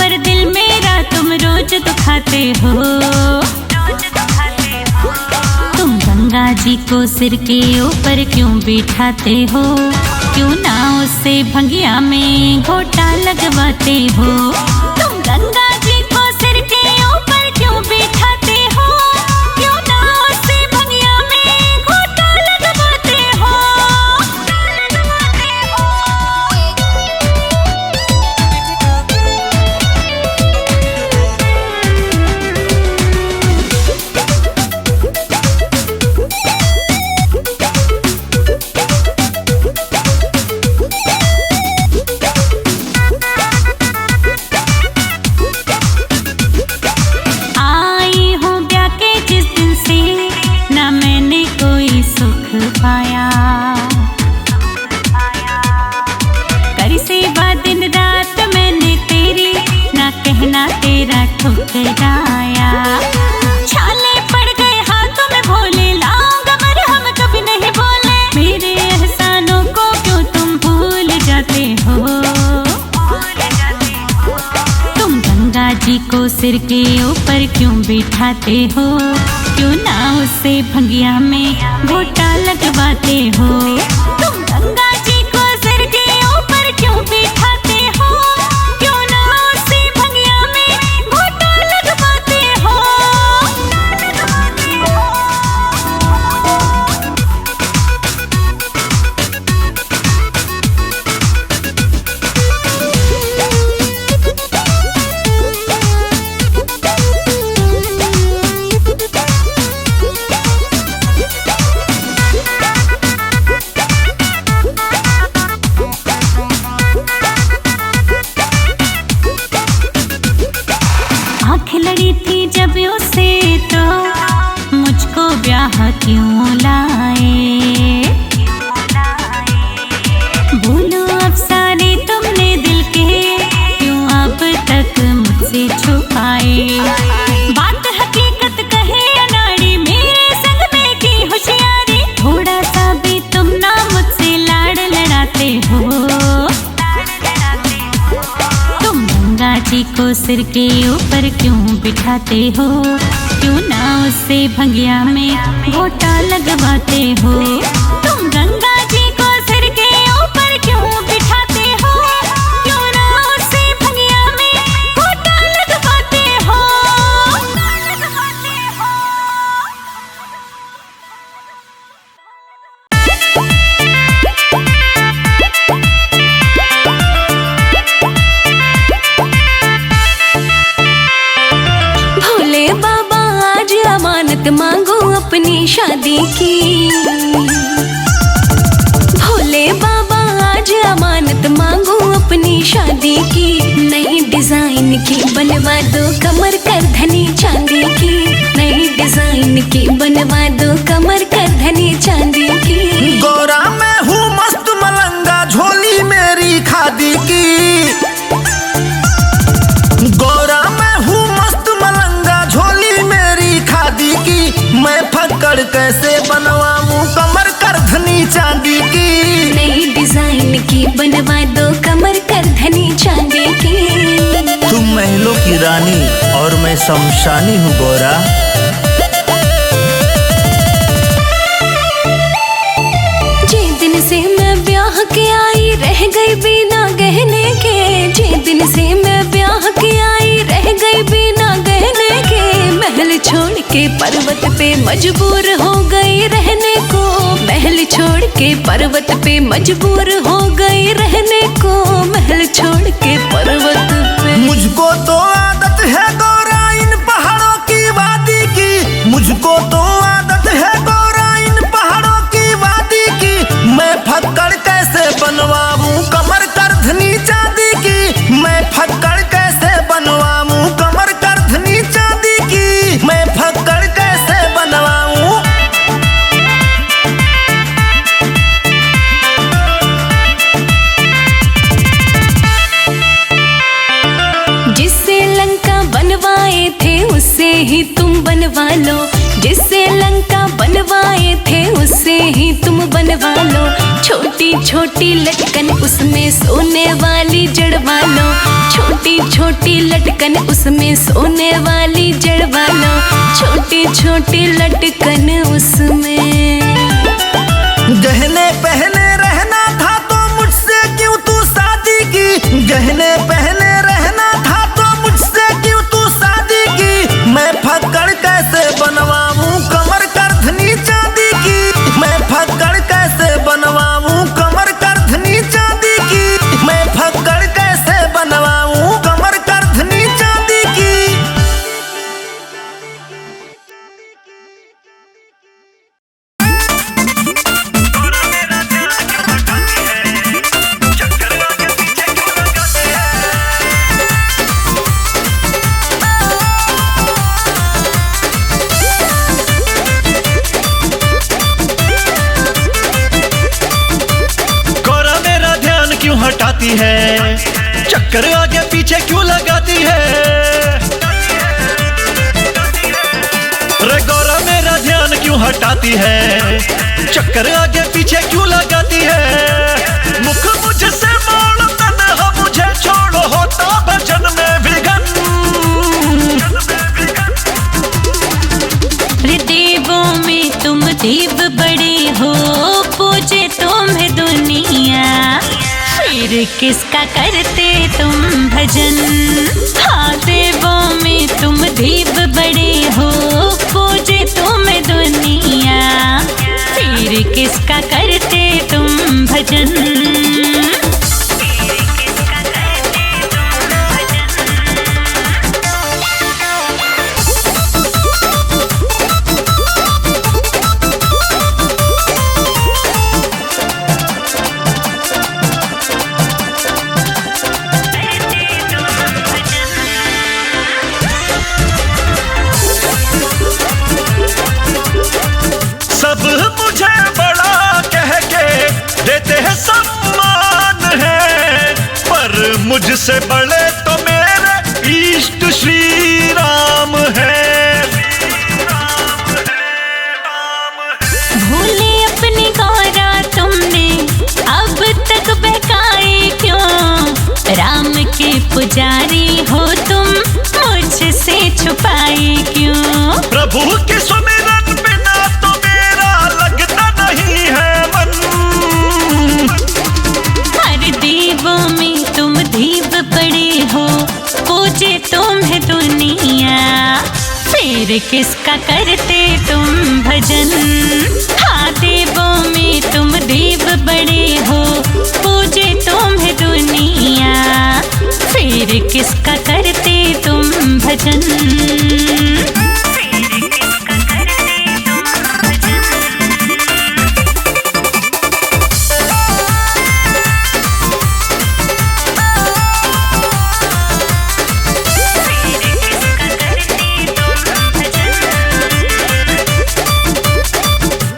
पर दिल मेरा तुम रोज दुखाते हो। तुम गंगा जी को सिर के ऊपर क्यों बिठाते हो? क्यों ना उससे भंगिया में घोटा लगवाते हो? तुम गंगा जी को सिर के ऊपर क्यों बिठाते हो? क्यों ना उससे भंगिया में घोटा लगवाते हो? करी सेवा दिन रात मैंने तेरी, ना कहना तेरा ठुकराया। छाले पड़ गए हाथों में भोले, लाऊंगा मरहम कभी नहीं बोले। मेरे एहसानों को क्यों तुम भूल जाते हो? तुम गंगा जी को सिर के ऊपर क्यों बिठाते हो? क्यों ना उससे भंगिया में घोटा लगवाते हो? तुम गंगा जी को सिर के ऊपर क्यों बिठाते हो? क्यों ना उससे भंगिया में घोटा लगवाते हो? लड़ी थी जब उससे तो मुझको ब्याह क्यों लाए? भूलो अफसाने तुमने दिल के, क्यों अब तक मुझसे छुपाए? बात हकीकत कहे अनाड़ी, मेरे संग में की होशियारी। थोड़ा सा भी तुम ना मुझसे लाड़ लड़ाते हो। गंगा जी को सिर के ऊपर क्यों बिठाते हो? क्यों ना उससे भंगिया में घोटा लगवाते हो? तुम गंगा जी को सिर के ऊपर क्यों बिठाते हो? क्यों ना उससे भंगिया में घोटा लगवाते हो? मांगो अपनी शादी की। भोले बाबा आज अमानत मांगो अपनी शादी की। नई डिजाइन की बनवा दो कमर कर धनी चांदी की। नई डिजाइन की बनवा दो कमर कर धनी चांदी की। गोरा मैं हूँ मस्त मलंगा, झोली मेरी खादी की। गोरा मैं हूँ मस्त मलंगा, झोली मेरी खादी की। मैं फक्कड़ कैसे बनवाऊं कमर कर धनी चांदी की। नई डिजाइन की बनवा दो कमर कर धनी चांदी की। तुम महलों की रानी और मैं शमशानी हूँ गोरा। जे दिन से मैं ब्याह के आई रह गई बिना गहने के। जे दिन से मैं ब्याह के आई रह गई बिना गहने के। महल छोड़ के पर्वत पे मजबूर हो गई रहने को। महल छोड़ के पर्वत पे मजबूर हो गई रहने को। महल छोड़ के पर्वत पे। मुझको तो आदत है गोरा इन पहाड़ों की वादी की। मुझको तो आदत है गोरा इन पहाड़ों की वादी की। मैं फक्कड़ कैसे बनवाऊं कमर कर धनी चांदी की। मैं फक्कड़ कैसे बनवाऊं कमर कर धनी चांदी की। मैं फक्कड़ कैसे बनवाऊं। जिससे लंका बनवाए थे उससे ही तुम बनवा लो। जिससे लंका बनवाए थे उससे ही तुम बनवा सोने वालों, छोटी छोटी लटकन उसमें सोने वाली जड़ वालों, छोटी छोटी लटकन उसमें सोने वाली जड़ वालों, छोटी छोटी लटकन उसमें। गहने पहने रहना था तो मुझसे क्यों तू शादी की, गहने पहने रहना था तो मुझसे क्यों तू शादी की। मैं फक्कड़ कैसे बनवाऊं कमर करधनी चांदी की, मैं फक्कड़ कैसे बनवाऊं कमर करधनी चांदी की, मैं फक्कड़ कैसे बनवाऊं कमर करधनी चांदी की। हटाती है, चक्कर आगे पीछे क्यों लगाती है। रे गौरा मेरा ध्यान क्यों हटाती है, चक्कर आगे पीछे क्यों लगाती है। मुख मुझसे मोड़ तन्हा मुझे छोड़ो होता भजन में विघन। रे देवों में तुम देव बड़े हो, पूजे तुम्हें दुनिया, फिर किसका करते तुम भजन। हाँ देवों में तुम देव बड़े हो, पूजे तुम्हें दुनिया, फिर किसका करते तुम भजन। सब मुझे बड़ा कह के देते हैं सम्मान है, पर मुझसे बड़े तो मेरे इष्ट श्री राम है। भूले अपनी गौरा तुमने अब तक बहकाए क्यों, राम के पुजारी हो तुम मुझसे छुपाए क्यों। प्रभु के सुमिरन बिना तो मेरा लगता नहीं है मन। हर देवों में तुम देव बड़े हो, पूजे तुम्हें दुनिया, फिर किसका करते तुम भजन। हाँ देवों में तुम देव बड़े हो, पूजे तुम्हें दुनिया, फिर किसका करते तुम भजन।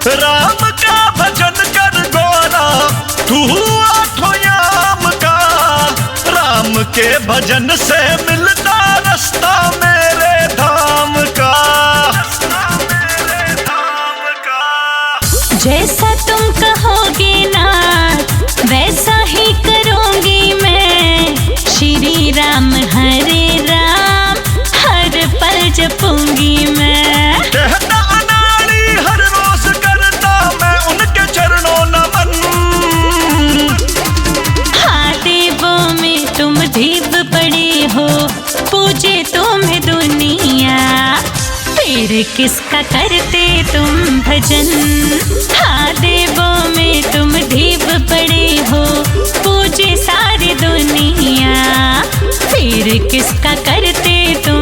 राम का भजन कर गौरा तू आठों याम का, राम के भजन से मिलता रास्ता मेरे धाम का। जैसा तुम कहोगे नाथ वैसा ही करूँगी मैं, श्री राम हरे राम हर पल जपूंगी मैं। कहता अनाड़ी हर रोज करता मैं उनके चरणों नमन। हाँ देवों में तुम देव बड़े हो, पूजे तुम्हें दुनिया, फिर किसका करते तुम भजन। हाँ देवों में तुम देव बड़े हो, पूजे सारी दुनिया, फिर किसका करते तुम